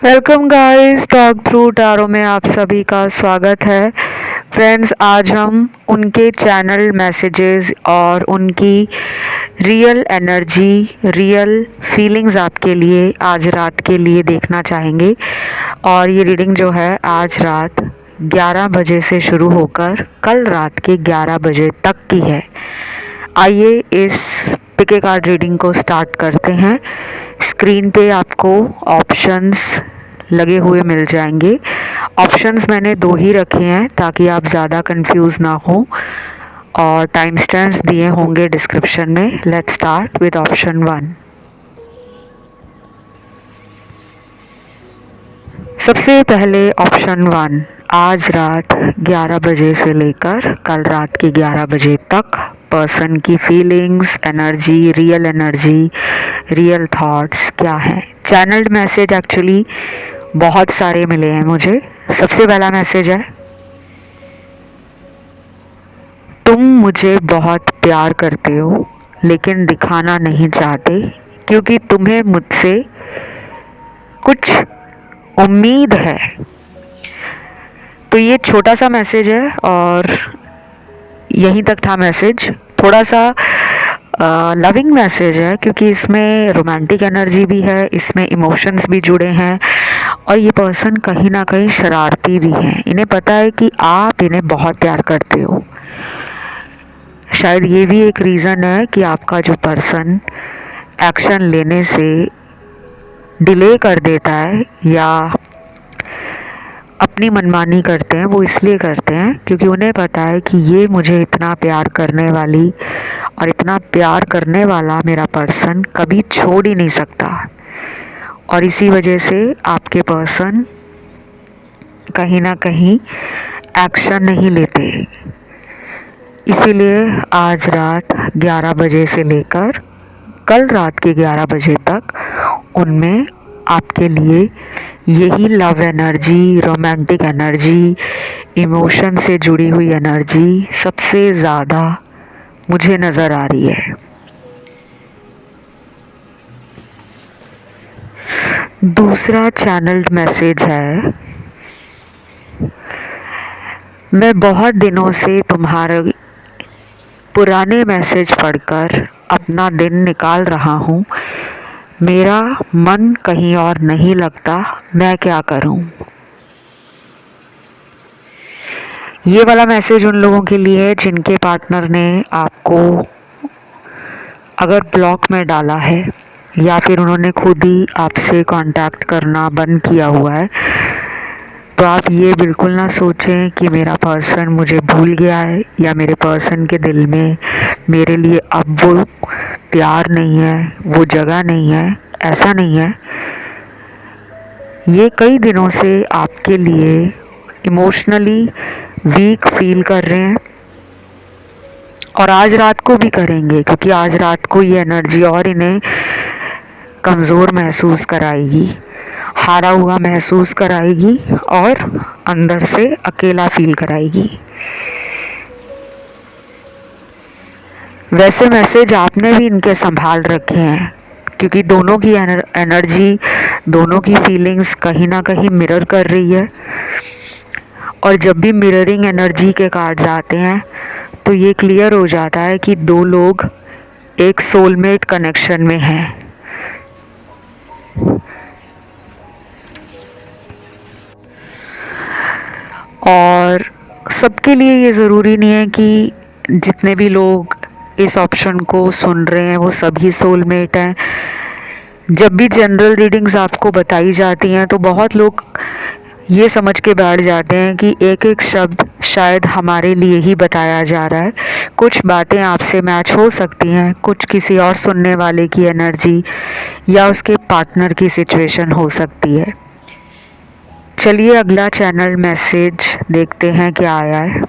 Welcome guys, talk through tarot में आप सभी का स्वागत है। फ्रेंड्स, आज हम उनके चैनल मैसेजेस और उनकी रियल एनर्जी, रियल फीलिंग्स आपके लिए आज रात के लिए देखना चाहेंगे। और ये रीडिंग जो है आज रात 11 बजे से शुरू होकर कल रात के 11 बजे तक की है। आइए इस पिके कार्ड रीडिंग को स्टार्ट करते हैं। स्क्रीन पे आपको ऑप्शंस लगे हुए मिल जाएंगे। ऑप्शंस मैंने 2 ही रखे हैं ताकि आप ज़्यादा कंफ्यूज ना हो, और टाइम स्टैम्प्स दिए होंगे डिस्क्रिप्शन में। Let's start with option 1। सबसे पहले ऑप्शन 1, आज रात 11 बजे से लेकर कल रात के 11 बजे तक पर्सन की फीलिंग्स, एनर्जी, रियल थॉट्स क्या हैं। चैनल्ड मैसेज एक्चुअली बहुत सारे मिले हैं मुझे। सबसे पहला मैसेज है, तुम मुझे बहुत प्यार करते हो लेकिन दिखाना नहीं चाहते क्योंकि तुम्हें मुझसे कुछ उम्मीद है। तो ये छोटा सा मैसेज है और यहीं तक था मैसेज। थोड़ा सा लविंग मैसेज है क्योंकि इसमें रोमांटिक एनर्जी भी है, इसमें इमोशंस भी जुड़े हैं, और ये पर्सन कहीं ना कहीं शरारती भी हैं। इन्हें पता है कि आप इन्हें बहुत प्यार करते हो। शायद ये भी एक रीज़न है कि आपका जो पर्सन एक्शन लेने से डिले कर देता है या अपनी मनमानी करते हैं, वो इसलिए करते हैं क्योंकि उन्हें पता है कि ये मुझे इतना प्यार करने वाली और इतना प्यार करने वाला मेरा पर्सन कभी छोड़ ही नहीं सकता। और इसी वजह से आपके पर्सन कहीं ना कहीं एक्शन नहीं लेते। इसीलिए आज रात 11 बजे से लेकर कल रात के 11 बजे तक उनमें आपके लिए यही love energy, romantic energy, emotion से जुड़ी हुई एनर्जी सबसे ज़्यादा मुझे नज़र आ रही है। दूसरा चैनल्ड मैसेज है, मैं बहुत दिनों से तुम्हारे पुराने मैसेज पढ़कर अपना दिन निकाल रहा हूँ। मेरा मन कहीं और नहीं लगता, मैं क्या करूं। ये वाला मैसेज उन लोगों के लिए है जिनके पार्टनर ने आपको अगर ब्लॉक में डाला है या फिर उन्होंने खुद ही आपसे कांटेक्ट करना बंद किया हुआ है। तो आप ये बिल्कुल ना सोचें कि मेरा पर्सन मुझे भूल गया है या मेरे पर्सन के दिल में मेरे लिए अब वो प्यार नहीं है, वो जगह नहीं है। ऐसा नहीं है। ये कई दिनों से आपके लिए इमोशनली वीक फील कर रहे हैं और आज रात को भी करेंगे क्योंकि आज रात को ये एनर्जी और इन्हें कमज़ोर महसूस कराएगी, हारा हुआ महसूस कराएगी और अंदर से अकेला फील कराएगी। वैसे मैसेज आपने भी इनके संभाल रखे हैं क्योंकि दोनों की एनर्जी, दोनों की फीलिंग्स कहीं ना कहीं मिरर कर रही है। और जब भी मिररिंग एनर्जी के कार्ड्स आते हैं तो ये क्लियर हो जाता है कि दो लोग एक सोलमेट कनेक्शन में हैं। और सबके लिए ये ज़रूरी नहीं है कि जितने भी लोग इस ऑप्शन को सुन रहे हैं वो सभी सोलमेट हैं। जब भी जनरल रीडिंग्स आपको बताई जाती हैं तो बहुत लोग ये समझ के बैठ जाते हैं कि एक एक शब्द शायद हमारे लिए ही बताया जा रहा है। कुछ बातें आपसे मैच हो सकती हैं, कुछ किसी और सुनने वाले की एनर्जी या उसके पार्टनर की सिचुएशन हो सकती है। चलिए अगला चैनल मैसेज देखते हैं क्या आया है।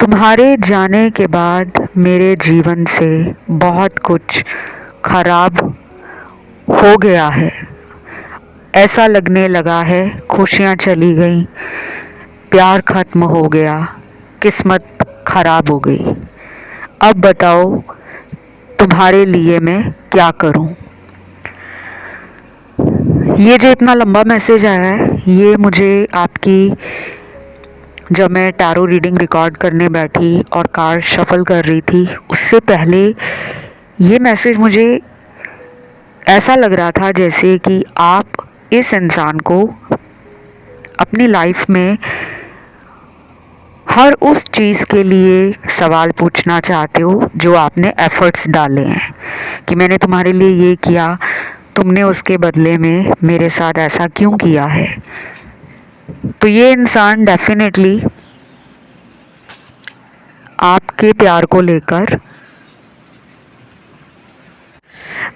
तुम्हारे जाने के बाद मेरे जीवन से बहुत कुछ खराब हो गया है। ऐसा लगने लगा है खुशियाँ चली गई, प्यार खत्म हो गया, किस्मत खराब हो गई। अब बताओ तुम्हारे लिए मैं क्या करूं। ये जो इतना लंबा मैसेज आया है ये मुझे आपकी, जब मैं टैरो रीडिंग रिकॉर्ड करने बैठी और कार्ड शफल कर रही थी उससे पहले ये मैसेज मुझे ऐसा लग रहा था जैसे कि आप इस इंसान को अपनी लाइफ में हर उस चीज़ के लिए सवाल पूछना चाहते हो जो आपने एफ़र्ट्स डाले हैं, कि मैंने तुम्हारे लिए ये किया, तुमने उसके बदले में मेरे साथ ऐसा क्यों किया है। तो ये इंसान डेफिनेटली आपके प्यार को लेकर,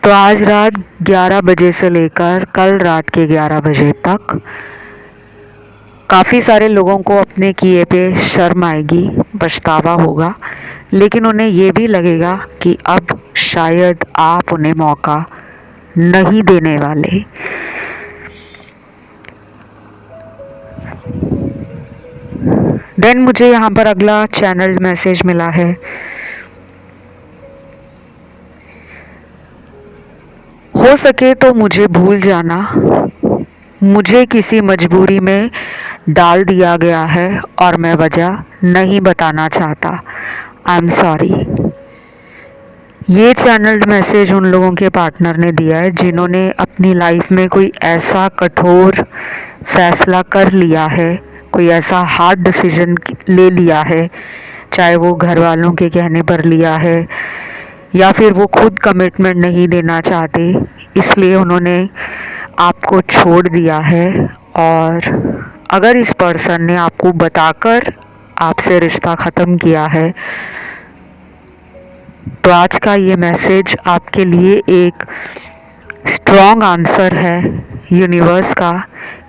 तो आज रात 11 बजे से लेकर कल रात के 11 बजे तक काफ़ी सारे लोगों को अपने किए पे शर्म आएगी, पछतावा होगा, लेकिन उन्हें ये भी लगेगा कि अब शायद आप उन्हें मौका नहीं देने वाले। देन मुझे यहाँ पर अगला चैनल मैसेज मिला है, हो सके तो मुझे भूल जाना, मुझे किसी मजबूरी में डाल दिया गया है और मैं वजह नहीं बताना चाहता, आई एम सॉरी। ये चैनल्ड मैसेज उन लोगों के पार्टनर ने दिया है जिन्होंने अपनी लाइफ में कोई ऐसा कठोर फैसला कर लिया है, कोई ऐसा हार्ड डिसीजन ले लिया है, चाहे वो घर वालों के कहने पर लिया है या फिर वो खुद कमिटमेंट नहीं देना चाहते, इसलिए उन्होंने आपको छोड़ दिया है। और अगर इस पर्सन ने आपको बताकर आपसे रिश्ता ख़त्म किया है तो आज का ये मैसेज आपके लिए एक स्ट्रॉन्ग आंसर है यूनिवर्स का,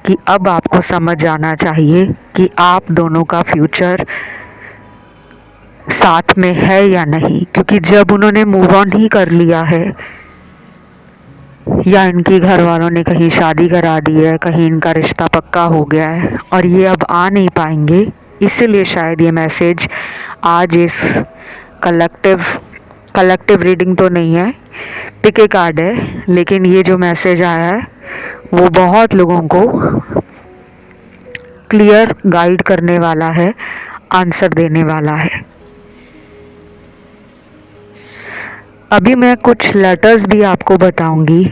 कि अब आपको समझ जाना चाहिए कि आप दोनों का फ्यूचर साथ में है या नहीं। क्योंकि जब उन्होंने मूव ऑन ही कर लिया है या इनके घर वालों ने कहीं शादी करा दी है, कहीं इनका रिश्ता पक्का हो गया है और ये अब आ नहीं पाएंगे, इसीलिए शायद ये मैसेज आज इस कलेक्टिव रीडिंग तो नहीं है, पिक ए कार्ड है, लेकिन ये जो मैसेज आया है वो बहुत लोगों को क्लियर गाइड करने वाला है, आंसर देने वाला है। अभी मैं कुछ लेटर्स भी आपको बताऊंगी।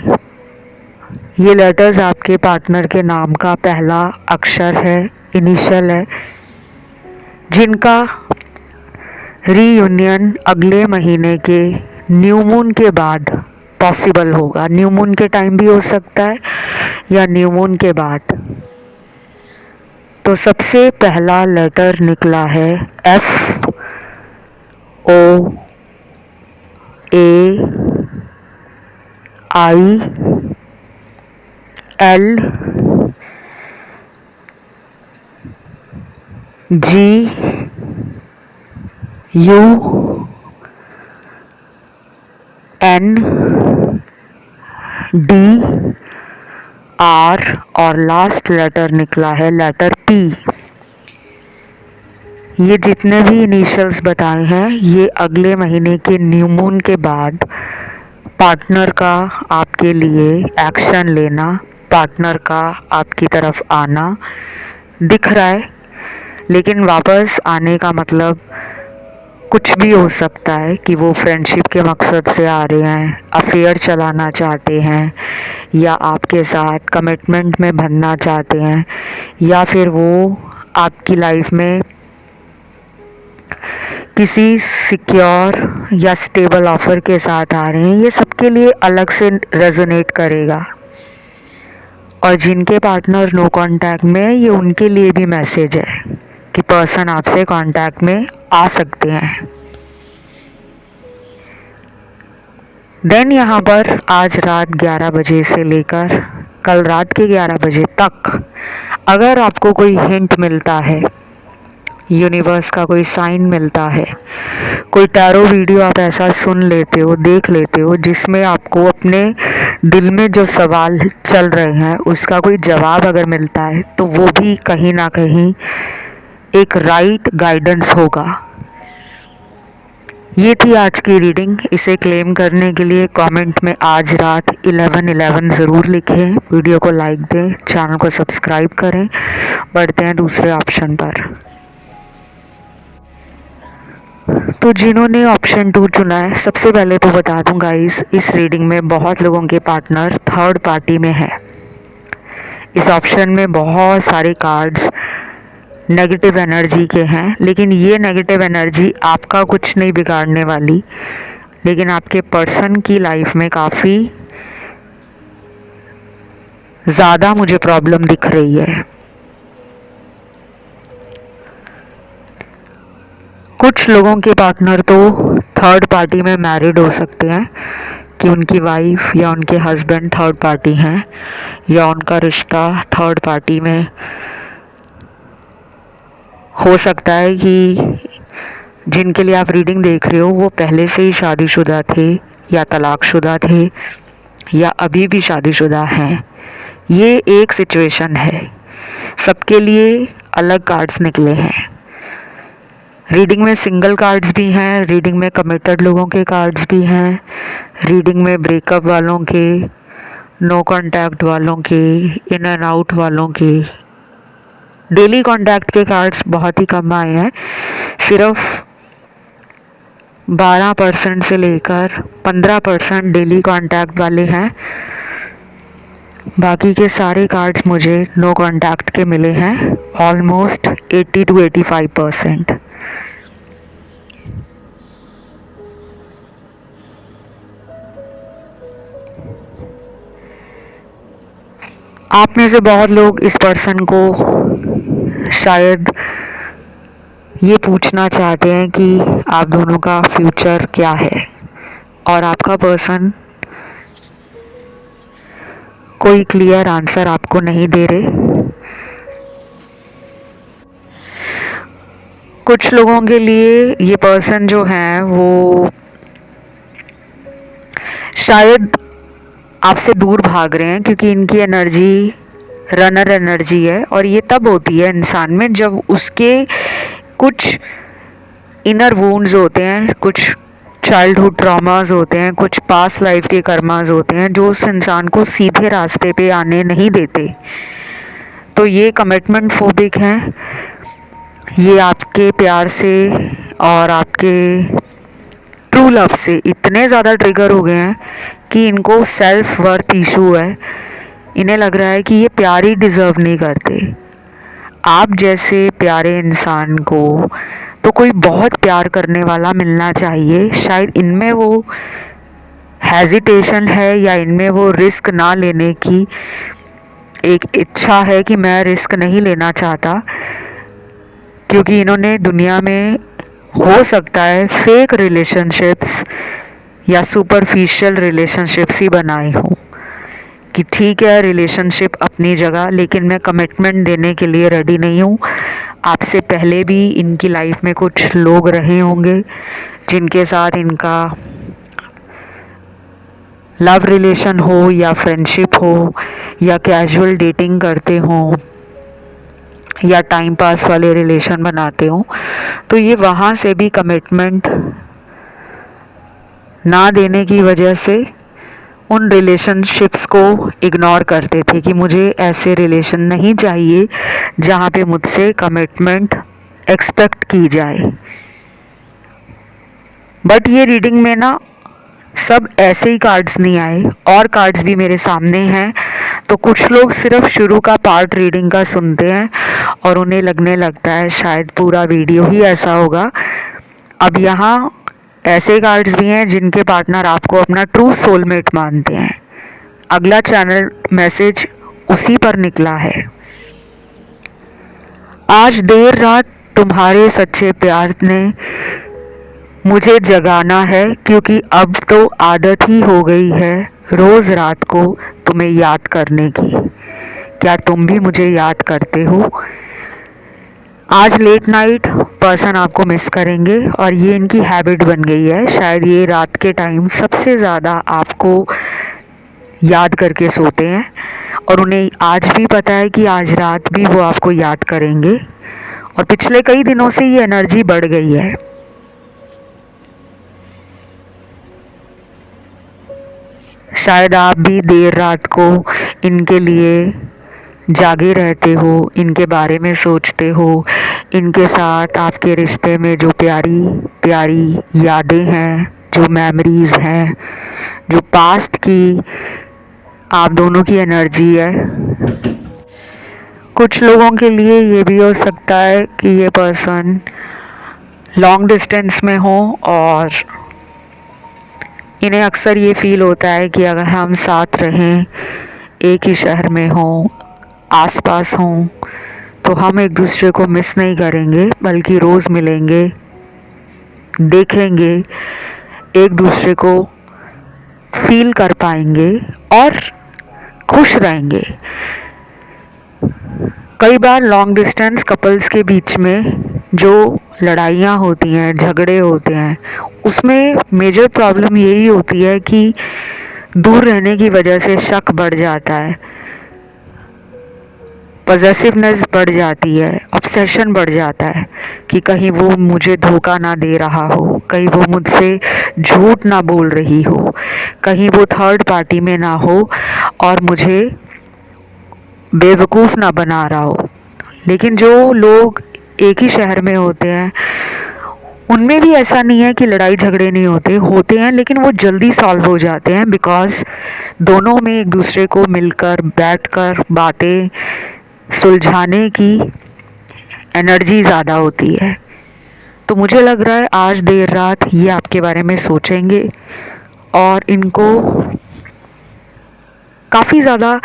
ये लेटर्स आपके पार्टनर के नाम का पहला अक्षर है, इनिशियल है, जिनका रीयूनियन अगले महीने के न्यू मून के बाद पॉसिबल होगा। न्यू मून के टाइम भी हो सकता है या न्यू मून के बाद। तो सबसे पहला लेटर निकला है F O A I L G U N D R और लास्ट लेटर निकला है लेटर P। ये जितने भी इनिशियल्स बताए हैं ये अगले महीने के न्यू मून के बाद पार्टनर का आपके लिए एक्शन लेना, पार्टनर का आपकी तरफ आना दिख रहा है, लेकिन वापस आने का मतलब कुछ भी हो सकता है कि वो फ्रेंडशिप के मकसद से आ रहे हैं, अफेयर चलाना चाहते हैं या आपके साथ कमिटमेंट में बनना चाहते हैं, या फिर वो आपकी लाइफ में किसी सिक्योर या स्टेबल ऑफ़र के साथ आ रहे हैं। ये सबके लिए अलग से रेजोनेट करेगा। और जिनके पार्टनर नो कांटेक्ट में, ये उनके लिए भी मैसेज है कि पर्सन आपसे कांटेक्ट में आ सकते हैं। देन यहाँ पर आज रात 11 बजे से लेकर कल रात के 11 बजे तक अगर आपको कोई हिंट मिलता है, यूनिवर्स का कोई साइन मिलता है, कोई टैरो वीडियो आप ऐसा सुन लेते हो, देख लेते हो जिसमें आपको अपने दिल में जो सवाल चल रहे हैं उसका कोई जवाब अगर मिलता है, तो वो भी कहीं ना कहीं एक राइट गाइडेंस होगा। ये थी आज की रीडिंग। इसे क्लेम करने के लिए कमेंट में आज रात 11:11 ज़रूर लिखें, वीडियो को लाइक दें, चैनल को सब्सक्राइब करें। बढ़ते हैं दूसरे ऑप्शन पर। तो जिन्होंने ऑप्शन 2 चुना है, सबसे पहले तो बता दूं गाइस, इस रीडिंग में बहुत लोगों के पार्टनर थर्ड पार्टी में है। इस ऑप्शन में बहुत सारे कार्ड्स नेगेटिव एनर्जी के हैं, लेकिन ये नेगेटिव एनर्जी आपका कुछ नहीं बिगाड़ने वाली, लेकिन आपके पर्सन की लाइफ में काफ़ी ज़्यादा मुझे प्रॉब्लम दिख रही है। कुछ लोगों के पार्टनर तो थर्ड पार्टी में मैरिड हो सकते हैं, कि उनकी वाइफ या उनके हस्बैंड थर्ड पार्टी हैं, या उनका रिश्ता थर्ड पार्टी में हो सकता है कि जिनके लिए आप रीडिंग देख रहे हो वो पहले से ही शादीशुदा थे, या तलाकशुदा थे, या अभी भी शादीशुदा हैं। ये एक सिचुएशन है, सबके लिए अलग कार्ड्स निकले हैं। रीडिंग में सिंगल कार्ड्स भी हैं, रीडिंग में कमिटेड लोगों के कार्ड्स भी हैं, रीडिंग में ब्रेकअप वालों के, नो कांटेक्ट वालों के, इन एंड आउट वालों के। डेली कांटेक्ट के कार्ड्स बहुत ही कम आए हैं, सिर्फ 12% से लेकर 15% डेली कांटेक्ट वाले हैं। बाकी के सारे कार्ड्स मुझे नो कांटेक्ट के मिले हैं, ऑलमोस्ट 80 to 85%। आप में से बहुत लोग इस पर्सन को शायद ये पूछना चाहते हैं कि आप दोनों का फ्यूचर क्या है, और आपका पर्सन कोई क्लियर आंसर आपको नहीं दे रहे। कुछ लोगों के लिए ये पर्सन जो है वो शायद आपसे दूर भाग रहे हैं, क्योंकि इनकी एनर्जी रनर एनर्जी है, और ये तब होती है इंसान में जब उसके कुछ इनर वुंड्स होते हैं, कुछ चाइल्डहुड ट्रॉमास होते हैं, कुछ पास्ट लाइफ के कर्मास होते हैं जो उस इंसान को सीधे रास्ते पे आने नहीं देते। तो ये कमिटमेंट फोबिक हैं, ये आपके प्यार से और आपके ट्रू लव से इतने ज़्यादा ट्रिगर हो गए हैं कि इनको सेल्फ वर्थ इशू है। इन्हें लग रहा है कि ये प्यार ही डिज़र्व नहीं करते। आप जैसे प्यारे इंसान को तो कोई बहुत प्यार करने वाला मिलना चाहिए। शायद इनमें वो हेजिटेशन है, या इनमें वो रिस्क ना लेने की एक इच्छा है कि मैं रिस्क नहीं लेना चाहता, क्योंकि इन्होंने दुनिया में हो सकता है फेक रिलेशनशिप्स या सुपरफिशियल रिलेशनशिप्स ही बनाए हों, कि ठीक है रिलेशनशिप अपनी जगह, लेकिन मैं कमिटमेंट देने के लिए रेडी नहीं हूँ। आपसे पहले भी इनकी लाइफ में कुछ लोग रहे होंगे जिनके साथ इनका लव रिलेशन हो, या फ्रेंडशिप हो, या कैजुअल डेटिंग करते हों, या टाइम पास वाले रिलेशन बनाते हों। तो ये वहाँ से भी कमिटमेंट ना देने की वजह से उन रिलेशनशिप्स को इग्नोर करते थे, कि मुझे ऐसे रिलेशन नहीं चाहिए जहाँ पे मुझसे कमिटमेंट एक्सपेक्ट की जाए। बट ये रीडिंग में ना सब ऐसे ही कार्ड्स नहीं आए, और कार्ड्स भी मेरे सामने हैं। तो कुछ लोग सिर्फ शुरू का पार्ट रीडिंग का सुनते हैं और उन्हें लगने लगता है शायद पूरा वीडियो ही ऐसा होगा। अब यहाँ ऐसे कार्ड्स भी हैं जिनके पार्टनर आपको अपना ट्रू सोलमेट मानते हैं। अगला चैनल मैसेज उसी पर निकला है। आज देर रात तुम्हारे सच्चे प्यार ने मुझे जगाना है, क्योंकि अब तो आदत ही हो गई है रोज़ रात को तुम्हें याद करने की। क्या तुम भी मुझे याद करते हो? आज लेट नाइट पर्सन आपको मिस करेंगे, और ये इनकी हैबिट बन गई है। शायद ये रात के टाइम सबसे ज़्यादा आपको याद करके सोते हैं, और उन्हें आज भी पता है कि आज रात भी वो आपको याद करेंगे, और पिछले कई दिनों से ये एनर्जी बढ़ गई है। शायद आप भी देर रात को इनके लिए जागे रहते हो, इनके बारे में सोचते हो, इनके साथ आपके रिश्ते में जो प्यारी प्यारी यादें हैं, जो मेमोरीज़ हैं, जो पास्ट की आप दोनों की एनर्जी है। कुछ लोगों के लिए ये भी हो सकता है कि ये पर्सन लॉन्ग डिस्टेंस में हो और इन्हें अक्सर ये फील होता है कि अगर हम साथ रहें, एक ही शहर में हों, आसपास हों, तो हम एक दूसरे को मिस नहीं करेंगे, बल्कि रोज़ मिलेंगे, देखेंगे, एक दूसरे को फील कर पाएंगे और खुश रहेंगे। कई बार लॉन्ग डिस्टेंस कपल्स के बीच में जो लड़ाइयाँ होती हैं, झगड़े होते हैं, उसमें मेजर प्रॉब्लम यही होती है कि दूर रहने की वजह से शक बढ़ जाता है, पॉसेसिवनेस बढ़ जाती है, ऑब्सेशन बढ़ जाता है कि कहीं वो मुझे धोखा ना दे रहा हो, कहीं वो मुझसे झूठ ना बोल रही हो, कहीं वो थर्ड पार्टी में ना हो और मुझे बेवकूफ़ ना बना रहा हो। लेकिन जो लोग एक ही शहर में होते हैं, उनमें भी ऐसा नहीं है कि लड़ाई झगड़े नहीं होते हैं, लेकिन वो जल्दी सॉल्व हो जाते हैं बिकॉज़ दोनों में एक दूसरे को मिलकर बैठकर बातें सुलझाने की एनर्जी ज़्यादा होती है। तो मुझे लग रहा है आज देर रात ये आपके बारे में सोचेंगे और इनको काफ़ी ज़्यादा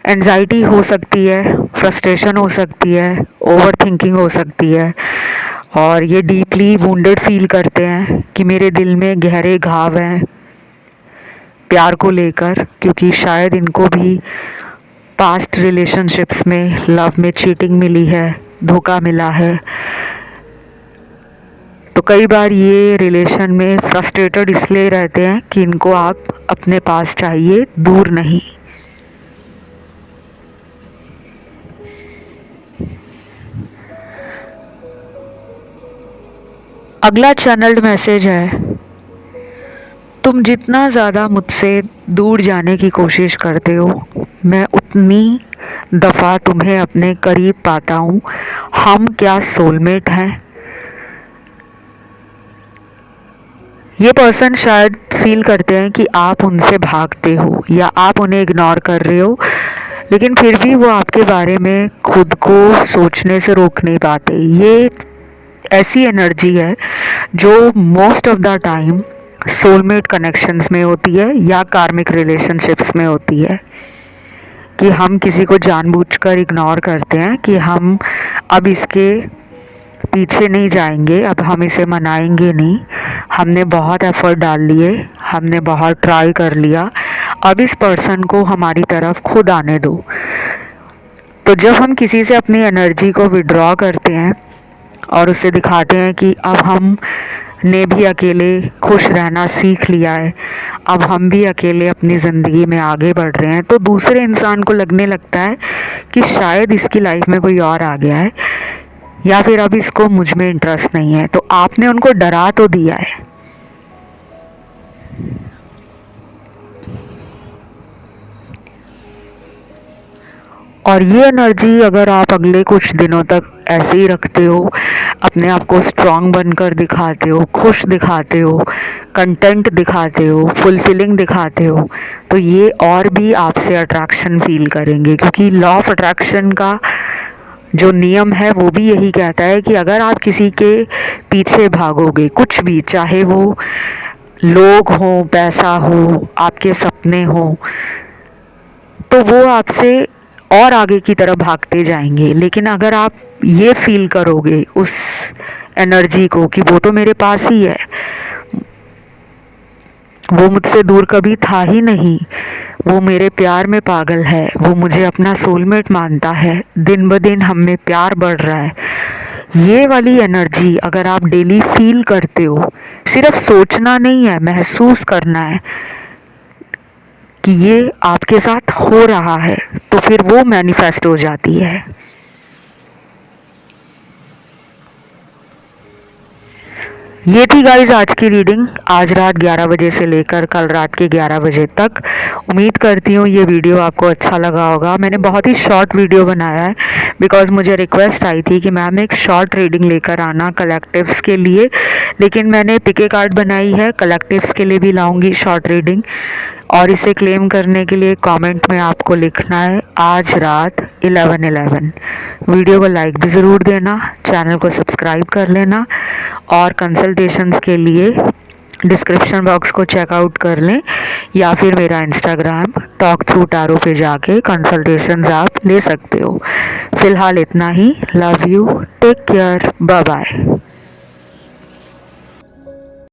एंजाइटी हो सकती है, फ्रस्ट्रेशन हो सकती है, ओवर थिंकिंग हो सकती है और ये डीपली वुंडेड फील करते हैं कि मेरे दिल में गहरे घाव हैं प्यार को लेकर, क्योंकि शायद इनको भी पास्ट रिलेशनशिप्स में लव में चीटिंग मिली है, धोखा मिला है। तो कई बार ये रिलेशन में फ्रस्ट्रेटेड इसलिए रहते हैं कि इनको आप अपने पास चाहिए, दूर नहीं। अगला चैनल्ड मैसेज है, तुम जितना ज़्यादा मुझसे दूर जाने की कोशिश करते हो, मैं उतनी दफ़ा तुम्हें अपने करीब पाता हूँ। हम क्या सोलमेट हैं? ये पर्सन शायद फील करते हैं कि आप उनसे भागते हो या आप उन्हें इग्नोर कर रहे हो, लेकिन फिर भी वो आपके बारे में खुद को सोचने से रोक नहीं पाते। ये ऐसी एनर्जी है जो most of the time soulmate connections में होती है या कार्मिक रिलेशनशिप्स में होती है कि हम किसी को जानबूझकर इग्नोर करते हैं कि हम अब इसके पीछे नहीं जाएंगे, अब हम इसे मनाएंगे नहीं, हमने बहुत एफर्ट डाल लिए, हमने बहुत ट्राई कर लिया, अब इस पर्सन को हमारी तरफ खुद आने दो। तो जब हम किसी से अपनी एनर्जी को विड्रॉ करते हैं और उसे दिखाते हैं कि अब हम ने भी अकेले खुश रहना सीख लिया है, अब हम भी अकेले अपनी ज़िंदगी में आगे बढ़ रहे हैं, तो दूसरे इंसान को लगने लगता है कि शायद इसकी लाइफ में कोई और आ गया है या फिर अब इसको मुझ में इंटरेस्ट नहीं है। तो आपने उनको डरा तो दिया है। और ये एनर्जी अगर आप अगले कुछ दिनों तक ऐसे ही रखते हो, अपने आप को स्ट्रांग बनकर दिखाते हो, खुश दिखाते हो, कंटेंट दिखाते हो, फुलफिलिंग दिखाते हो, तो ये और भी आपसे अट्रैक्शन फील करेंगे, क्योंकि लॉ ऑफ अट्रैक्शन का जो नियम है वो भी यही कहता है कि अगर आप किसी के पीछे भागोगे, कुछ भी, चाहे वो लोग हों, पैसा हो, आपके सपने हों, तो वो आपसे और आगे की तरफ भागते जाएंगे। लेकिन अगर आप ये फील करोगे उस एनर्जी को कि वो तो मेरे पास ही है, वो मुझसे दूर कभी था ही नहीं, वो मेरे प्यार में पागल है, वो मुझे अपना सोलमेट मानता है, दिन ब दिन हम में प्यार बढ़ रहा है, ये वाली एनर्जी अगर आप डेली फील करते हो, सिर्फ सोचना नहीं है, महसूस करना है कि ये आपके साथ हो रहा है, तो फिर वो मैनिफेस्ट हो जाती है। ये थी गाइज आज की रीडिंग, आज रात 11 बजे से लेकर कल रात के 11 बजे तक। उम्मीद करती हूँ ये वीडियो आपको अच्छा लगा होगा। मैंने बहुत ही शॉर्ट वीडियो बनाया है बिकॉज़ मुझे रिक्वेस्ट आई थी कि मैम एक शॉर्ट रीडिंग लेकर आना कलेक्टिव्स के लिए, लेकिन मैंने पिके कार्ड बनाई है, कलेक्टिव्स के लिए भी लाऊंगी शॉर्ट रीडिंग। और इसे क्लेम करने के लिए कमेंट में आपको लिखना है आज रात 11:11। वीडियो को लाइक भी ज़रूर देना, चैनल को सब्सक्राइब कर लेना और कंसल्टेशंस के लिए डिस्क्रिप्शन बॉक्स को चेकआउट कर लें या फिर मेरा इंस्टाग्राम टॉक थ्रू टैरो पे जाके कंसल्टेशंस आप ले सकते हो। फ़िलहाल इतना ही। Love you, take care, bye bye.